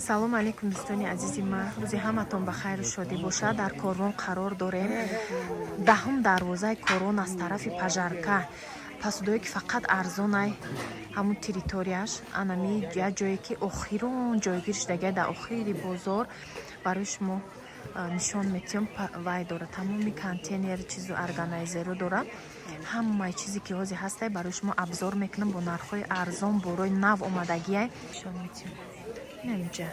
салом алейкум дӯстони азизи ман, рӯзи ҳаматон ба хайру шодӣ бошад. Дар корвон қарор дорем. Даҳум дарвозаи корвон аз тарафи Пажарка, пасудое ки фақат арзонай ҳамун территорияш анами я ҷое ки охирон ҷойгир шудаги дар охири бозор барои шумо нишон метиҳам. Вай дора тамоми контейнер чизу органайзеру дора. ҳамаи чизе ки ҳозир ҳастай барои шумо абзор мекунам бо нархҳои арзон борои нав омадагия нишон метиҳам. инҷа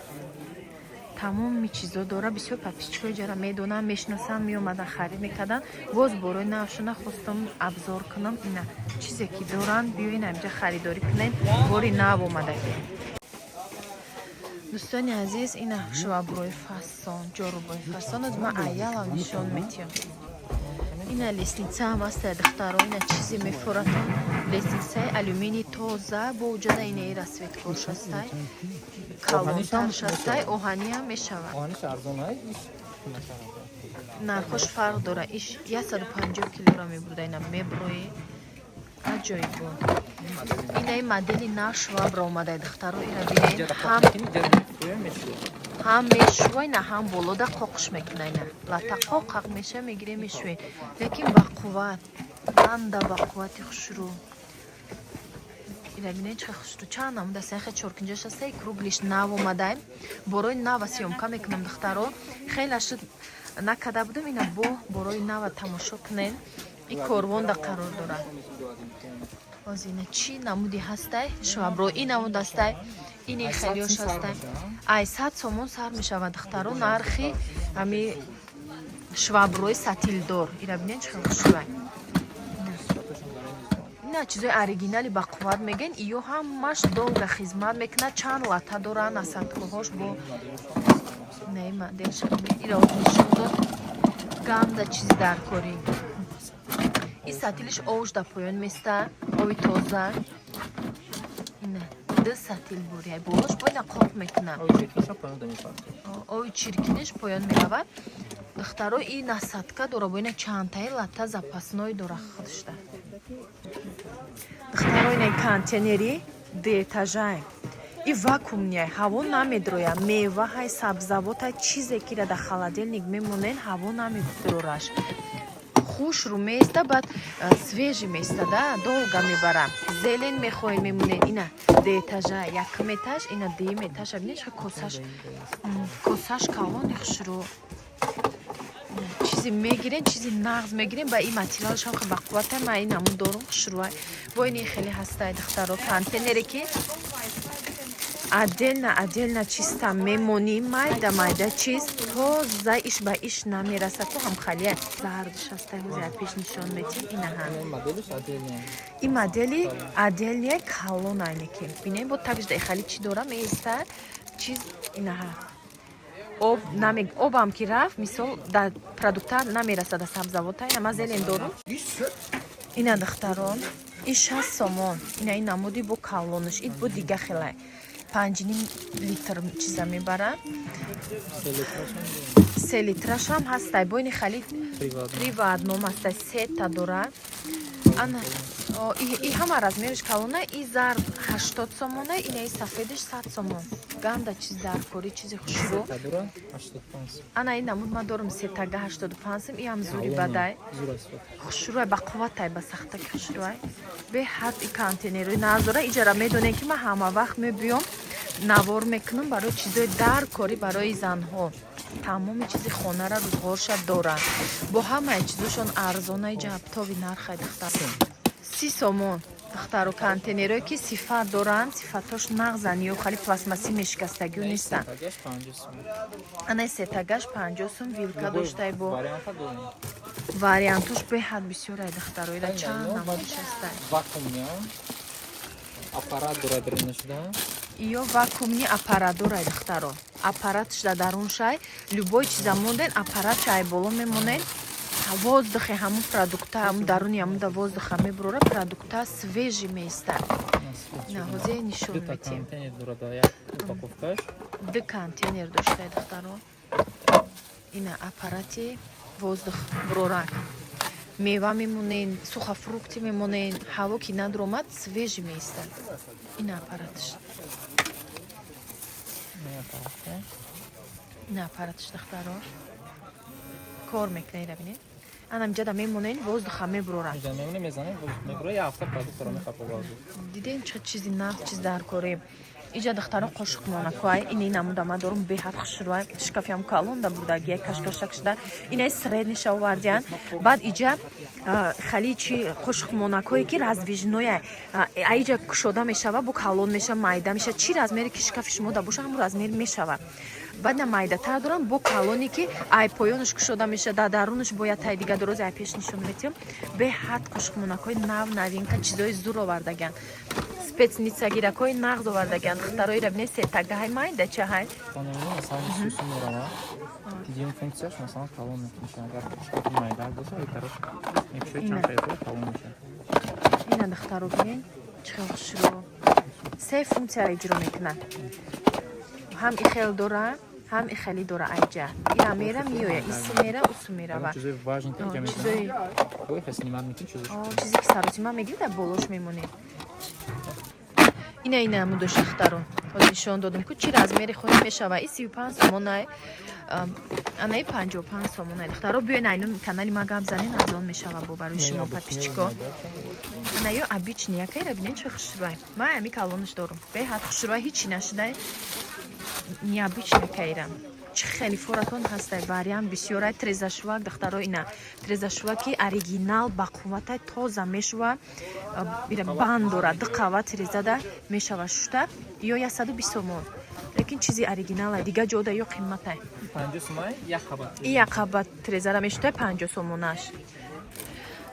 тамоми чизо дора. бисёр подписчикои ҷара медонам, мешиносам, меомадан харид мекардан. боз борои навшона хостам абзор кунам. ина чизе ки доран биёин инҷа харидорӣ кунем. бори нав омадаги дӯстони азиз, ина шваброи фасон, ҷорубои фасон ман айяла нишон метиҳам. ина лестница ҳам астая духтаро. ина чизе мефоратам. лестницаи алюминии тоза бо вуҷуда инаи расветкор шастай калонтар шастай оҳаниам мешавад. нархош фарқ дора. иш 150 килограмми буда. ина меброи аҷоибо. инаи модели нав швабра омадай духтаро. ина бинед ҳам мешува, ина ҳам болода қоқиш мекуна. ина лата қоқ меша мегире мешуе. лекин ба қувват банда ба қуввати хушрӯ. ина бинед чӣ хушрӯ чанд намуда сахе 4-5 астаи круглиш нав омадай. борои нава сёмка мекунам духтаро. хеле шуд накарда будам. ина борои нава тамошо кунен. ин корвонда қарор дорад. ҳозир ина чӣ намуди ҳастай швабро. ин намуд астай. ини хелиёш астай. ай 100 сомон сар мешавад духтаро. нархи ами шваброи сатилдор. ина бинед чӣ хушрӯ. ина чизои оригинали ба қувват мегӯян. иё ҳамаш долга хизмат мекунад. чанд лата дорад насадкоҳош бо наи моделша. ира нишон дод гамда чизи дар корӣ. ин сатилиш овш да поён места. ови тоза. ина ду сатил бори болош бо ина қоқ мекунам. ови чиркиниш поён меравад духтаро. ин насадка дора бо ина чандтаи лата запасной дора худшда духтаро. ина контейнери детажай и вакуумняй ҳаво намедроя. меваҳай сабзавотай чизе ки да холодильник мемонен ҳаво намедрораш. хушрӯ места баъд свежи места да долга мебарам. зелен мехоҳем мемонен. ина детажа якум этаж. ина дуюм этажа бинед чӣ косаш калони хушрӯ. чизи мегирен чизи нағз мегирен ба ин материалшам ба қуввата ма инаму дорум хушрӯай. бо ини хеле ҳастай духтаро. контейнере ки отдельно чиста мемонӣ. майда чиз тоза иш ба иш намерасад. то ҳам халия зардш ҳастай. ҳозир аз пеш нишон метиҳам. ина ҳам ин модели отдельния калон айнеки бинед бо такжда хали чӣ дора меиста чиз. ина ҳа обам ки рафт мисол дар продукта намерасад аз сабзавота. ина ма зелен дорум. ина духтарон ин 6 сомон. ина ин намуди бо калонаш. ин бо дига хелай 5 литр чиза мебарам. 3 литраш ҳам ҳастай. бо ини хали приват ном астай. сета дора. ана и ҳама размериш калона. и зард 80 сомона. ина и сафедиш 100 сомон. ганда чиз даркори чизи хушрӯ. ана ин намуд ма дорам сетага 85 сом. иам зури бадай хушрӯай ба қувватай ба сахтаки хушрӯай бе ҳад. и контейнерои назора иҷара медонем ки ма ҳама вақт мебиём навор мекунам барои чизои даркорӣ барои занҳо. тамоми чизи хонара рӯзғорша доранд. бо ҳамаи чизошон арзонаи ҷабтови нархай духтар. 30 сомон духтаро. контейнерое ки сифат доранд. сифатош нағзан ё хали пластмаси мешикастагиё нестанд. ана сетагаш 50 сом. вилка доштай бо вариантош беҳад бисёрай духтаро. ира чанд намудиш астай. аппарат дора дренажда. иё вакуумни аппарат дорай духтаро. аппаратш да дарун шай любой чиза монден аппарат шай боло мемонен. воздухи ҳамун продукта ҳамун даруни ҳамуда воздуха меброра. продукта свежи меиста. ина ҳозир нишон метиҳем. ду контейнер доштай духтаро. ина аппарати воздух брорак. мева мемонен, сухофрукти мемонен. ҳаво ки надромад свежи меистад. ин аппаратш. نه پرتش دخترا کار میکنه ببینید انم جدا میمونین باز خمه برورن اینجا میمونه میزنه میبره یه هفته بعد سر میخواد بازو دیدین چه چیزی نه چیز در کاریم اینجا دخترا قошуқ монакой ини намуда ма дорум беҳад хушрӯй шкафям калонда бурдаги кашкашак шуда ина средни шавардян баъд иҷа хали чи қошуқ монакое ки раздвижное аиҷа кушода мешава бо калон меша майда меша чи размери ки шкафи шумо да боша ҳамон размер мешава баъд на майдатар дорам бо калоне ки ай поёнаш кушода меша да дарунаш бояд тай дига дорози ай пеш нишон метиҳам беҳад қошуқ монакои нав новинка чизои зур овардаган спецницагиракои нағз овардаган духтарои рабине сетагаҳай майда чаҳай Идея функция, что на самом колонне что-то майда, больше и короче, и все чем поехал колонне. Ина духтаро бинин чихел хушро се функция иҷро мекунад ҳам ихел дора ҳам ихели дора айҷа ира мера миёя иси мера усу мерава Чизои важный тем чизои ой ха снимать мекин чизои чизе ки саросима мегири дар болош мемонӣ ина амудош духтаро ҳозир нишон додам ку чи размери хоҳӣ мешава и 35 сомонай анаи 55 сомонай духтаро биёин айну канали ма гап занин арзон мешава бо барои шумо подписчико анаё обични якайра бинен чӣ хушрӯй ман ами калонаш дорум беҳад хушрӯй ҳичи нашудай необични кайра чи хеле форатон ҳастай вариант бисёрай трезашвак духтаро ина трезашваки оригинал ба қувватай тоза мешава ира банд дорад ду қават трезада мешава шушта ё 120 сомон лекин чизи оригиналай дига ҷода ё қиматай 50 сомон як қабат трезара мешутай 50 сомонаш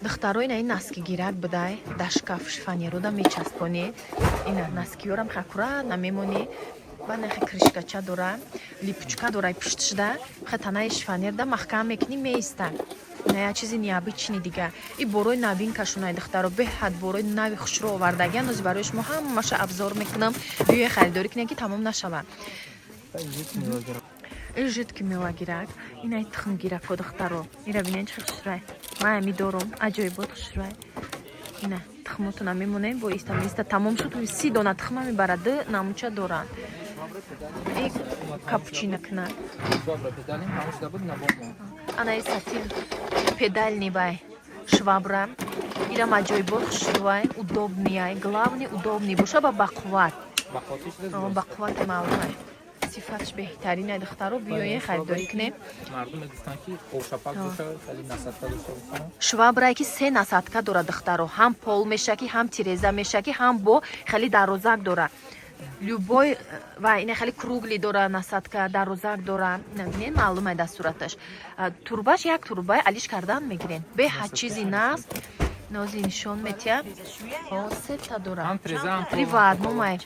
духтаро ина ин наски гирак будай дар шкаф фанерода мечаспонӣ ина наскиёрам хакура намемонӣ баъд нахе кришкача дора липучка дора пиштшда хатанаи шифанерда маҳкам мекунӣ меиста ина як чизи необични дига и борои новинкашунай духтаро беҳад борои нави хушро овардаган ози барои шумо ҳамаша абзор мекунам биёи харидорӣ кунем ки тамом нашава жидки мелагирак ина тухм гирако духтаро ира бинен чӣ хушрай ман ами дорум аҷоибот хушрай ина тухмотуна мемонем бо иста тамом шуд 30 дона тухма мебарад ду намуча доранд и капучино кунад анаи сатил педальни бай швабра ирам аҷоибот хушрӯай удобнияй главни удобни боша ба бақувват бақуввати маълумай сифатш беҳтаринай духтаро биёе харидорӣ кунем швабрае ки 3 насадка дора духтаро ҳам пол мешаки ҳам тиреза мешаки ҳам бо хеле дарозак дора любой ва ина хеле кругли дора насадка дарозак дора набинен маълумай дар сураташ турбаш як турбаи алиш кардан мегирен беҳад чизи нағз нози нишон метия сета дора приват момай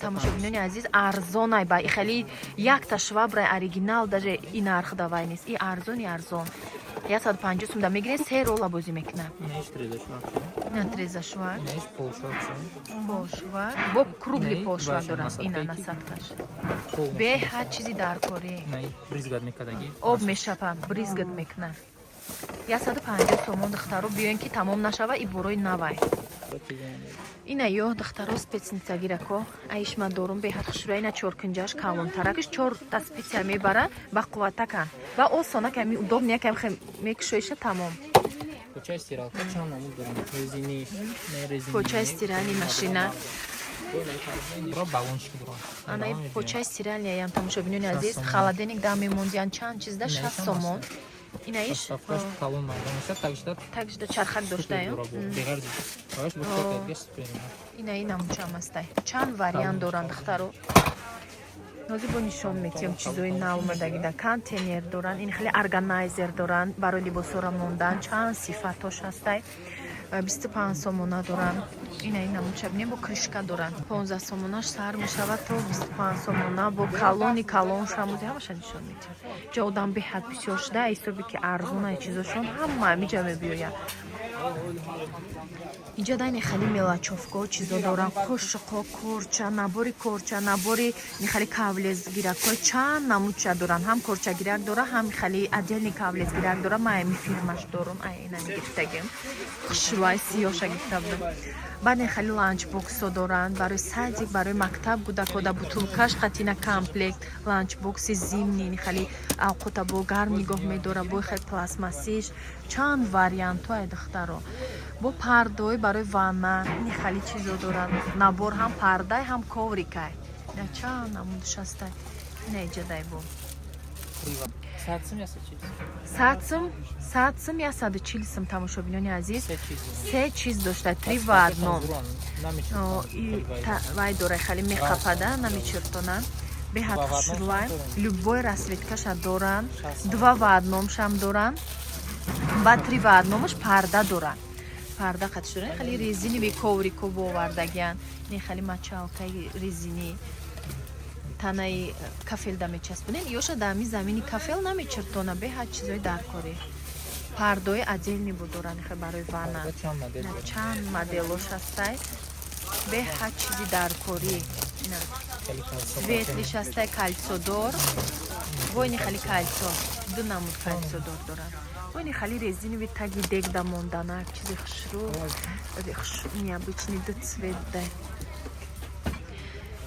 тамошобинони азиз арзонай ба хеле якта швабраи оригинал даже и нарх давай нест и арзони арзон 150 сум да мегирен 3 рола бозӣ мекунад ина трезашвак полшвак бо кругли полшвак дора ина насадкаш беҳад чизи даркорӣ об мешава бризгат мекунад 150 сомон духтаро биёен ки тамом нашава и борои навай ина ё духтаро спецницагирако аишма дорум беҳад хушрӯя ина чоркунҷаш калонтаракиш 4 та специя мебара ба қувватакан ва осона ками удобния кам мекушоиша тамом почаи стирални машина анаи почаи стиралниям тамошобинони азиз холодильник да мемондиян чанд чизда 6 сомон инаиш такжда чархак доштаем ина намучам астай чанд вариант доранд духтаро нози бо нишон метиҳам чизои нав омадагида контейнер доранд ин хеле органайзер доранд барои либосора мондан чанд сифатош ҳастай 25 сомона доранд ина намуча бинем бо кришка доранд 15 сомонаш сар мешавад то 25 сомона бо калони калон шамузи ҳамаша нишон метиҳам ҷа одам беҳад бисёр шуда ҳисоби ки арзонаи чизошон ҳама амиҷа мебиёяд инҷа дайни хали мелачовко чизо доранд қошуқо корча набори михали кавлезгиракҳо чанд намуча доранд ҳам корчагирак дора ҳам хали отдельный кавлезгирак дора ма ами фирмаш дорум ай ина мегирифтагим хушрӯ хушрӯай сиёша гирифта будам. Баъд хали ланч боксо доранд барои садик, барои мактаб гудакода бутулкаш қатина комплект, ланч бокси зимни хали авқота бо гарм нигоҳ медора, бо хел пластмассиш, чанд варианту ай духтаро. Бо пардои барои ванна ини хали чизо доранд. Набор ҳам пардай, ҳам коврикай. Я чанд намудаш ҳастай. Неҷадай бо. Саатсим 140 сум тамошобинони азиз. Се чиз дошта, 3 в 1. Вай дора хали мехапада, намечертона. Беҳад хушрӯай. Любой расветкаша доран. 2 в 1 шам доран. Ба 3 в 1 парда доран. Парда қатиш доран. Хали резини бе коврико бовардагиян. Не хали мачалкаи резини. Танаи кафел да мечаспонен ёша дами замини кафел намечертона беҳад чизои даркорӣ. Пардои отдельни будоран барои ванна. Чанд моделош ҳастай. Беҳад чизи даркорӣ. Светлиш ҳастай кальсодор. Войни хали кальсо. Ду намуд кальсодор дорад. Войни хали резинови таги дег да монданак чизи хушрӯ. Необычный ду цвет дай.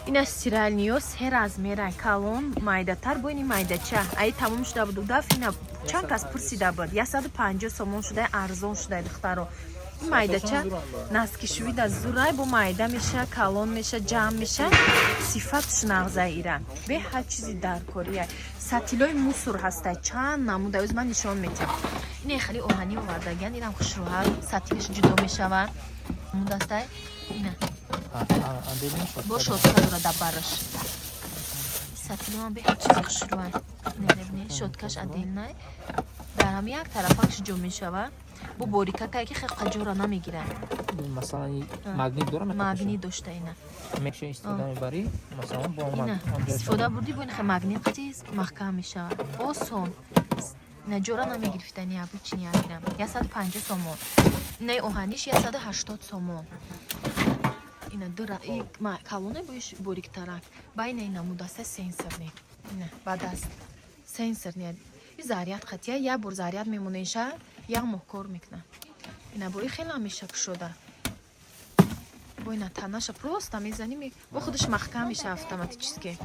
Ина стиральниё се размерай калон майдатар бо ини майдача ай тамом шуда буд даф ина чанд кас пурсида буд 150 сомон шуда арзон шуда духтаро ин майдача наскишвида зурай бо майда меша калон меша ҷамъ меша сифатш нағза ира беҳад чизи даркория сатилои мусор ҳастай чанд намуда оз ман нишон метам ин хали оҳани овардаган инам хушрӯҳа сатилаш ҷудо мешавад мудастай ина бо шотка дора да бараш сатилоам беҳад чизи хушрӯай неревни шоткаш отдельнай дар ҳам як тарафаш ҷо мешавад бо борикакае ки хеле қаҷора намегирад масалан магнит дора магнит дошта ина мекша истифода мебарӣ масалан бо ина истифода бурдӣ бо ин хеле магнит қати маҳкам мешавад осон наҷора намегирифта необычни агирам 150 сомон инаи оҳаниш 180 сомон ина дора и калоне боиш бориктарак байна ина мудаста сенсорни ина бадаст сенсорни и заряд хатия як бор заряд мемонеша як моҳ кор мекна ина бо и хеле ҳамеша кушода бо ина танаша просто мезани бо худаш маҳкам меша автоматически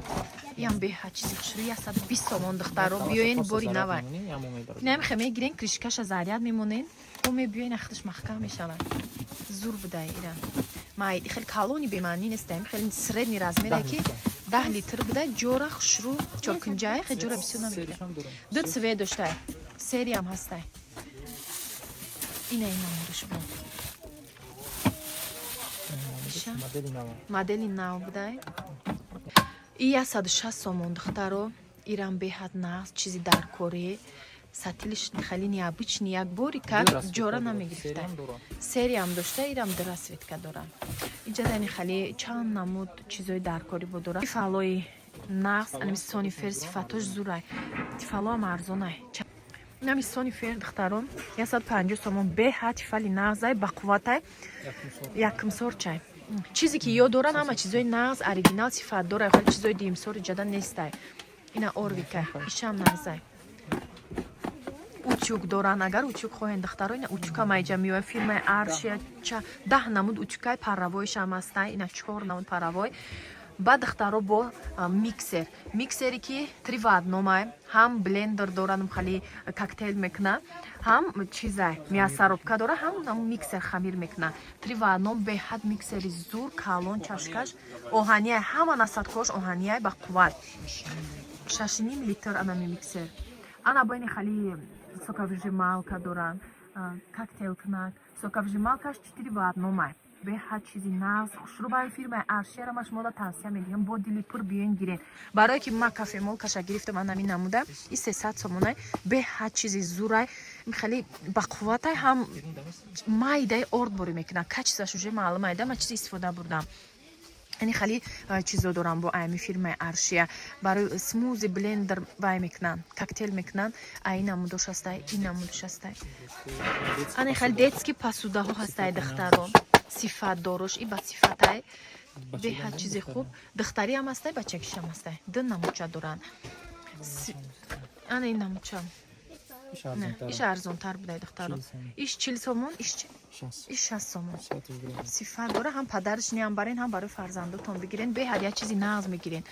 ям беҳад чизи хушрӯ 120 сомон духтаро биёен бори навай инам хе мегирен кришкаша заряд мемонен бо мебиёен худаш маҳкам мешавад зур будай ира май хеле калони бемаънӣ нестаем хеле средний размере ки 10 литр буда ҷора хушрӯ чоркунҷаи хе ҷора бисёр намегирад ду цвет доштай сериям ҳастай ина намудаш бо модели нав будай и 160 сомон духтаро ирам беҳад нағз чизи даркорӣ сатилиш хали необычни як бори как ҷора намегирифта сериям дошта ирам расветка дора иҷадани хали чанд намуд чизои даркорӣ бо дора тифалои нағз анами сонифер сифатош зурай тифалоам арзонай инами сонифер духтаро 150 сомон беҳад тифали нағзай ба қувватай якумсорчай чизе ки ё доран ҳама чизои нағз оригинал сифат дора хали чизои димсори ҷада нестай ина орвика ишам нағзай утюг доран агар утюг хоҳен духтаро ина утюга майҷа меояд фирмаи аршия 10 намуд утюгай парравойшам ҳастай ина 4 намуд парравой ба духтаро бо миксери ки 3 в 1 ҳам блендер дорад хали коктейл мекуна ҳам чизай мясорубка дора ҳам миксер хамир мекуна 3 в 1 беҳад миксери зур калон чашкаш оҳанияй ҳама насадкош оҳанияй ба қувват 6,5 литр анами миксер ана боини хали соковыжималка доран коктейл кунак соковыжималкаш 4 в 1 беҳад чизи нағз хушрӯбаи фирмаи аршиярама шумода тавсия медиҳам бо дили пур биёин гирен барое ки ма кафемолкаша гирифтам анами намуда и 300 сомонай беҳад чизи зурай хали ба қувватай ҳам майдаи орд борӣ мекунад качисаш уже маълум айда ма чизи истифода бурдам яъне хали чизо дорам бо ами фирмаи аршия барои смузи блендер вай мекунанд коктейл мекунанд ай намудош ҳастай ин намудош ҳастай ане хали детски посудаҳо ҳастай духтаро сифат дорош и ба сифатай беҳад чизи хуб духтариам ҳастай бачагишам ҳастай ду намуча доранд ана ин намуча иш арзонтар будай духтаро иш 40 сомон иш 60. ин 60 сомон. Сифатиш гирем. Сифат дора, ҳам падарашни ҳам барен, ҳам барои фарзандотон бигирен. Беҳад як чизи нағз мегирен.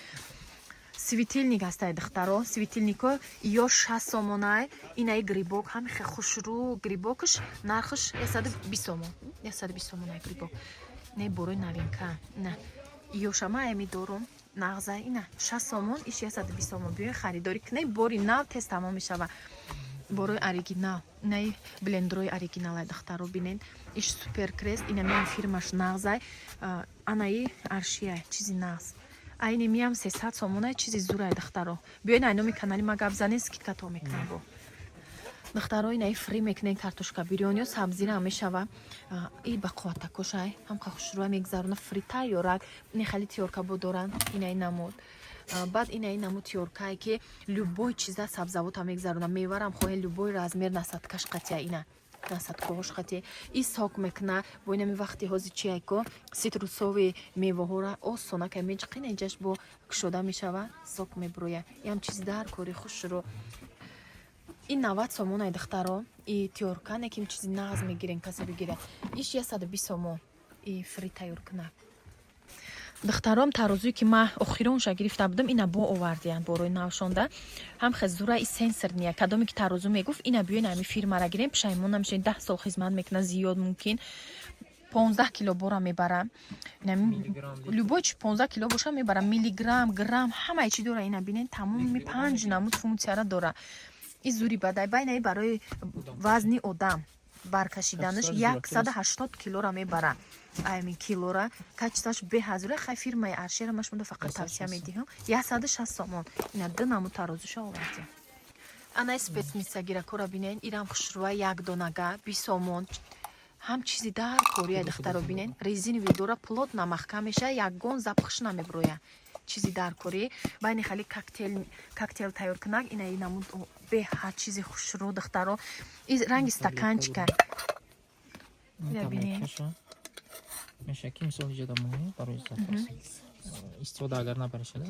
Светильник ҳастай духтаро. Светильнико ё 60 сомонай. Инаи грибок ҳами хе хушрӯ грибокш нархш 120 сомон. 120 сомонай грибок. Не борои новинка. На. Ё шама ами дорум. Нағза ина 60 сомон, иш 120 сомон. Биёй харидорӣ кунай, бори нав тез тамом мешава. Борои оригинал. Инаи блендрои оригиналай духтаро бинен. Иш супер крест. Ина меам фирмаш нағзай. Анаи аршияй чизи нағз. Айни миям 300 сомонай чизи зурай духтаро. Биёй номи канали ма гап занен, скидкато мекунам бо. Духтаро инаи фри мекунен картошка бирёниё сабзира мешава. И ба қувватакошай ҳам хушрӯа мегзарона фри тайёрак. Ин хали тиёрка бо доран инаи намуд. Баъд инаи намуд тиёркае ки любой чиза сабзавота мегзарона. Меварам хоҳе любой размер насадкаш қатия ина. Насадкоҳош қатия. И сок мекуна бо инами вақти ҳозир чиайко ситрусови меваҳора осонакай меҷиқина инҷаш бо кушода мешава сок меброя. Ям чизи дар кори хушрӯ. Ин 90 сомонай духтаро. И тиёрка неким чизи нағз мегирен касе бигира. Иш 120 сомон. И фри тайёр кунак. Духтаром тарозуи ки ма охиронша гирифта будам ина бо овардиян борои навшонда. Ҳам хезура и сенсор ния. Кадоме ки тарозу мегуфт ина биёин ами фирмара гирем пешаймон намешен 10 сол хизмат мекуна зиёд мумкин 15 кило бора мебарам. Любой чи 15 кило боша мебарам. Миллиграмм, грамм ҳамаи чи дора ина бинен тамоми 5 намуд функсияра дора. И зури бадай байнаи барои вазни одам баркашиданаш 180 килора мебара. Ами килора качташ беҳазура хай фирмаи аршера машмуда фақат тавсия медиҳам 160 сомон. Ина ду намуд тарозуша оварди. Анай спецница гиракора бинен ирам хушрӯа як донага 20 сомон. ҳам чизи дар кория духтаро бинен резинови дора плотна маҳкам меша ягон запхш намеброя. Чизи дар кори байни хали коктейл тайёр кунак ина намуд беҳад чизи хушрӯ духтаро. И ранги стаканчика меша ки мисол ҷада муҳим барои запас истифода агар набаришада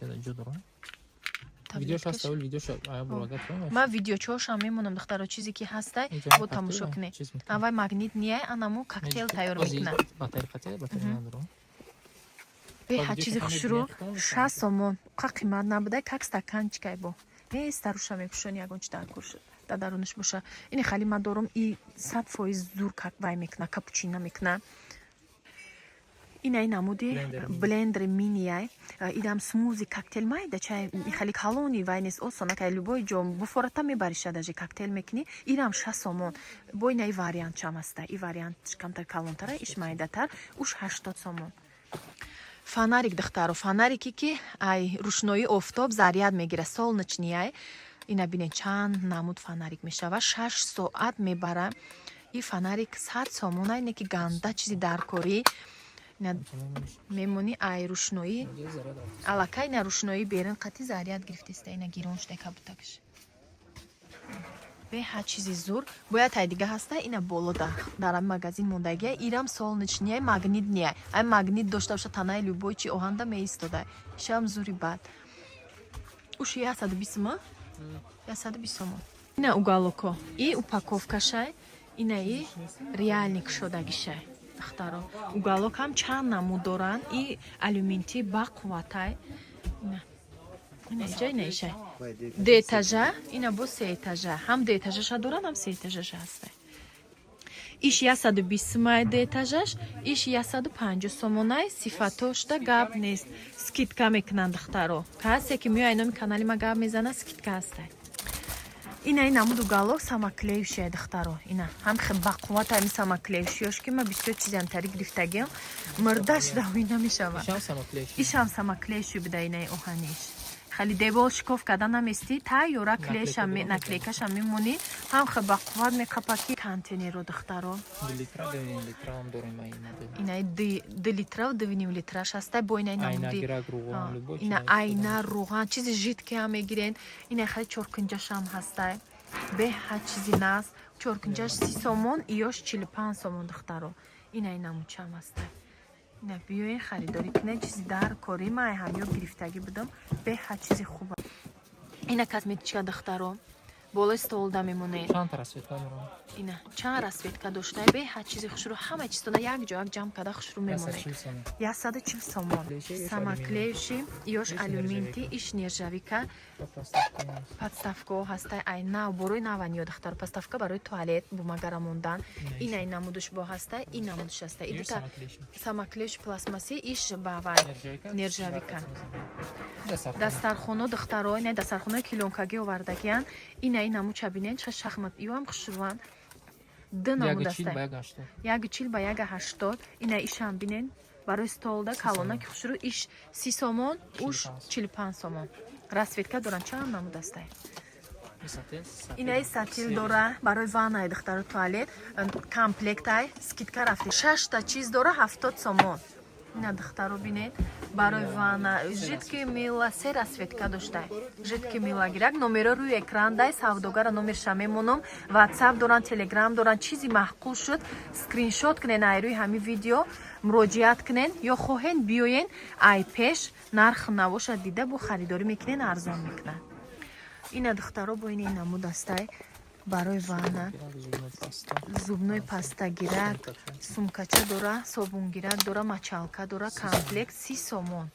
ҷада ҷудро видеош ҳаста вали видеош ая бурагат ма видеочошам мемонам духтаро чизе ки ҳастай бо тамошо кунед. Аввай магнит ния анаму коктейл тайёр мекунад. Беҳад чизи хушрӯ 60 сомон. Қа қимат набуда как стаканчикай бо. Не старуша мепушони ягон чи дар куш да дарунаш боша. Ини хали ма дорум и 100% зур как вай мекуна капучино мекуна. Инай намуди блендер минияй идам смузи коктейл майда чай михали калони вайнес осонакай любой ҷом буфората мебариша даже коктейл мекуни ирам 60 сомон. Бо инай вариант чамаста. И вариант камтар калонтара иш майдатар уш 80 сомон. Фонарик духтаро фонарики ки ай рушнои офтоб заряд мегира солнечнияй ина бинен чанд намуд фонарик мешава 6 соат мебара. И фонарик 100 сомонай неки ганда чизи даркори мемони ай рушнои алакай на рушнои берин қати заряд гирифтеста ина гирон шуда кабутакш беҳад чизи зур бояд ай дига ҳаста ина боло дар магазин мондагия ирам солнечния магнит ния ай магнит дошта боша танаи любой чи оҳанда меистода шам зури бад уш 120 сомон ина уголоко и упаковкашай инаи реальник шодагишай духтаро уголок ҳам чанд намуд доранд и алюминти ба қувватай ина иҷа ина ишай детажа ина бо се этажа ҳам детажаша доранд ҳам се этажаша ҳастай иш 120 сомай детажаш иш 150 сомонай сифатошда гап нест скидка мекунанд духтаро касе ки меояй номи канали ма гап мезана скидка ҳастай ина ин намуд уголок самоклеюшия духтаро ина ҳам ба қувват ами самоклеюшиёш ки ма бисёр чизи антари гирифтагиам мурда шуда ина мешава ишам самоклеюши буда инаи оҳаниш хали девол шикоф карда намести тайёра клешам наклейкашам мемонӣ ҳам ба қувват мекапаки контейнеро духтаро инаи 2 литрав 2,5 литраш ҳастай бо инаи намуди ина айна руған чизи жидки ҳам мегирен инаи хали чоркунҷашам ҳастай беҳад чизи нағз чоркунҷаш 30 сомон иёш 45 сомон духтаро инаи намудчам ҳастай ина биёин харидорӣ кунед чизи дар кори ма ҳамёр гирифтагӣ будам беҳад чизи хуба ина косметичка духтаро болои столда мемонед ина чанд расветка дошта бе ҳар чизи хушрӯ ҳама чизтона як ҷо як ҷамъ када хушрӯ мемонад 140 сомон самоклеюши ёш алюминти иш нержавика подставка ҳастай ай нав борои наван ёдахтар подставка барои туалет бумагара мондан ина ин намудуш бо ҳастай ин намудуш ҳастай ин дута самоклеюш пластмасӣ иш бавай нержавика дастархоно духтаро ина дастархонои килонкагӣ овардагиян ина ин наму чабинен ча шахмат иём хушрӯан ду намудастай 140 ба 180 ина ишам бинен барои столда калона ки хушрӯ иш 30 сомон уш 45 сомон расветка доран чанд намудастай инаи сатил дора барои ваннаи духтаро туалет комплектай скидка рафти 6 та чиз дора 70 сомон ина духтаро бинед барои ванна жидки мила се расветка доштай жидки мила гирак номеро рӯи экран дай савдогара номерша мемонам ватсап доран телеграм доран чизи маҳқул шуд скриншот кунен ай рӯи ҳамин видео муроҷиат кунен ё хоҳен биёен ай пеш нарх навоша дида бо харидорӣ мекунен арзон мекунад ина духтаро бо ин намудастай барои ванна зубной паста гирак сумкача дора собунгирак дора мачалка дора комплект 30 сомон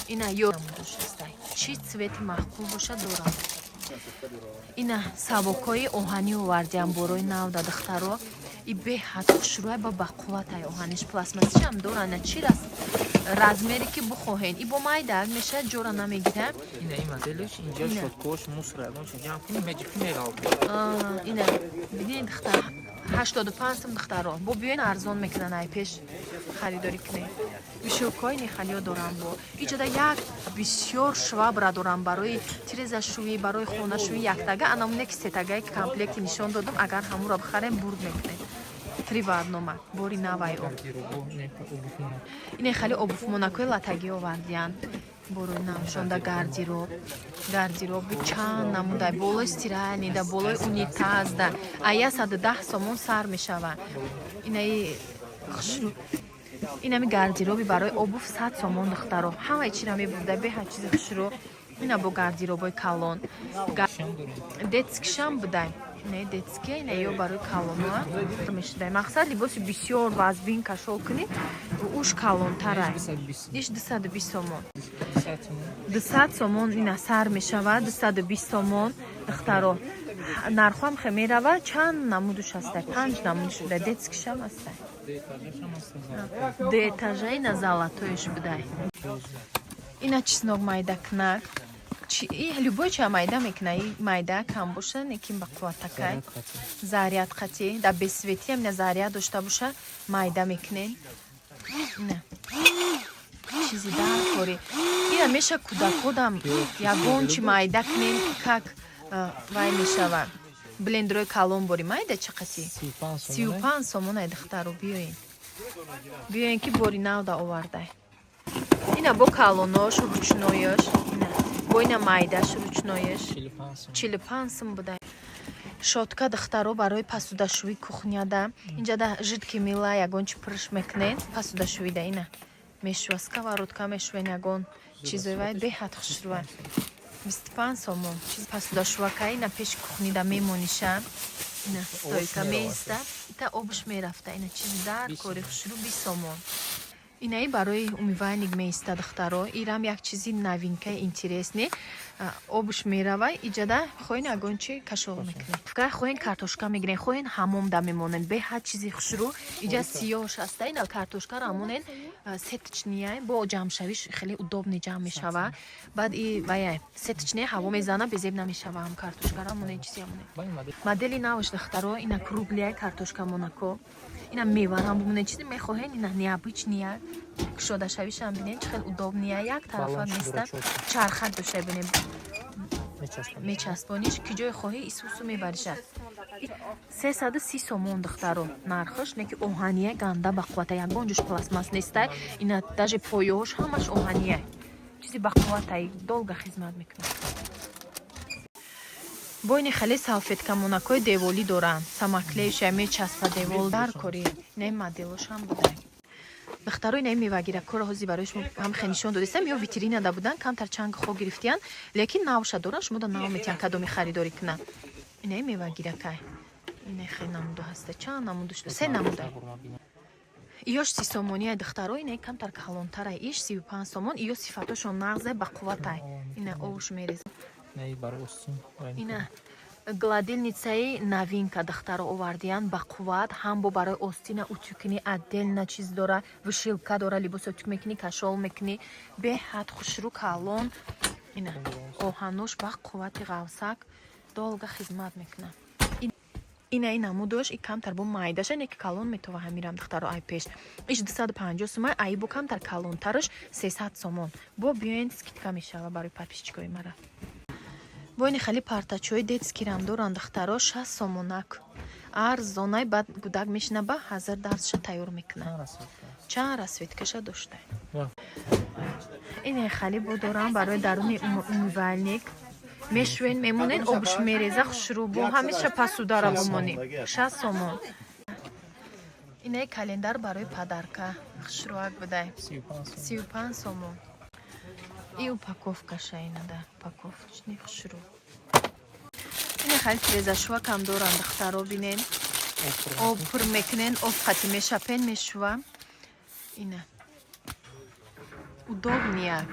ина ё намудашастай чи цвети маҳқул боша дора ина сабокҳои оҳанӣ овардиам борои навда духтаро и беҳад хушрӯй ба бақувватай оҳаниш пластмасишам дора на чи размере ки бухоҳен и бо майдак меша ҷора намегирам ина ин моделиш инҷа шодкош мусра бонша ҷамъ кунӣ меҷифи мерав ина бинед духтар 85 сом духтаро бо биёин арзон мекунан ай пеш харидорӣ кунед вишӯкҳои нехалиё дорам бо иҷода як бисёр швабра дорам барои тирезашӯӣ барои хонашӯӣ яктага анамуне ки сетагаи комплекти нишон додам агар ҳамуро бихарем бурд мекунед приватнома бори навай ине хали обуфмонакои латагӣ овардиян борои навшонда гардероби чанд намудай болои стиральнида болои унитазда ая 110 сомон сар мешавад инаи хушрӯ инами гардероби барои обуф 100 сомон духтаро ҳамаи чира мебурда беҳад чизи хушрӯ ина бо гардеробои калон детскишам будай не детские ина ё барои калонҳо мешудай мақсад либоси бисёр вазбин кашол кунӣ уш калонтарай иш 220 сомон 200 сомон ина сар мешавад 220 сомон духтаро нархам хе меравад чанд намудуш ҳастай 5 намудуш будай детскишам ҳастай дуэтажа ина золотоиш будай ина чиснок майдакнак любой ча майда мекуна и майда кам боша некин ба қувватакай зарядқати да бесветиам ина заряд дошта боша майда мекунем ина чизи даркори ина меша кӯдакодам ягон чи майда кунем как вай мешава блендерои калон бори майда чӣ қати 35 сомон ай духтаро биёен ки бори навда овардай ина бо калонош ручноёш ина бо ина майдаш ручнояш 45 сом будай шотка духтаро барои пасудашӯи кухняда инҷада жидки мила ягон чи пирш мекунен пасудашӯида ина мешува сковородка мешувен ягон чизовай беҳад хушрӯа 25 сомон чиз пасудашӯака ина пеши кухнида мемониша ина стойка меиста ита обуш мерафта ина чизи дар кори хушрӯ 20 сомон инаи барои умивайник меиста духтаро ирам як чизи новинкаи интересне обуш меравай иҷада хоҳен ягон чи кашол мекунед гар хоҳен картошка мегирен хоҳен ҳамом да мемонен беҳад чизи хушрӯ иҷа сиёҳш аста ина картошкаро ҳамонен сеточния бо ҷамъшавиш хеле удобне ҷамъ мешава баъд и ваяй сеточния ҳаво мезана безеб намешава ҳам картошкаро ҳамонен чизи ҳамонен модели навш духтаро ина круглия картошка монако ина меварам бумонен чизи мехоҳен ина необычния кушодашавишам бинен чӣ хел удобния як тарафа места чарха дошта бинем мечаспониш ки ҷое хоҳӣ исусу мебаришад 330 сомон духтаро нархаш неки оҳания ганда бақуввата ягон ҷош пластмас нестай ина даже поёҳош ҳамаш оҳания чизи бақувватай долга хизмат мекунад бо ини хеле салфетка монакои деволӣ доранд самоклеюша мечаспа девол дар кори ина моделошам будай духтаро ина мевагиракора ҳози барои шумо ҳам хе нишон додистам ё витринада будан камтар чанги хо гирифтиян лекин навша доран шумо да нав метиҳан кадоми харидорӣ кунад ина мевагиракай ина хеле намуду ҳаста. Чанд намуду шуда? Се намуда. Иёш 30 сомония духтаро, ина камтар калонтара. Иш 35 сомон. Иё сифатошон нағзе ба қувватай. Ина овуш мерез. Не барои остин. Ина гладилницаи новинка духтаро овардиян ба қувват. Ҳам бо барои остина утюкини отдельно чиз дора, вишилка дора, либос утюк мекунӣ, кашол мекунӣ. Беҳад хушрӯ калон. Ина оҳануш ба қуввати ғавсак долга хизмат мекуна. Ина намудош и камтар бо майдаша, не ки калон метова ҳамирам духтаро ай пеш. Иш 250 сомон, ай бо камтар калонтараш 300 сомон. Бо биёен скидка мешава барои подписчикои мара. Бо ини хали партачои детскирам доран духтаро 60 сомонак. Арзонай бад гудак мешина ба ҳазир дарсша тайёр мекуна. Чанд расветкаша доштай. Ини хали бо доран барои даруни умивальник. Мешвен мемонен обш мереза хушрӯ бо ҳамеша пасудара бомонӣ. 60 сомон. Ина календар барои падарка хушрӯак будай. 35 сомон. И упаковкаша ина да упаковочни хушрӯ. Ина хали трезашвакам доран духтаро бинен. Об пур мекунен, овқати мешапен мешува. Ина удобния.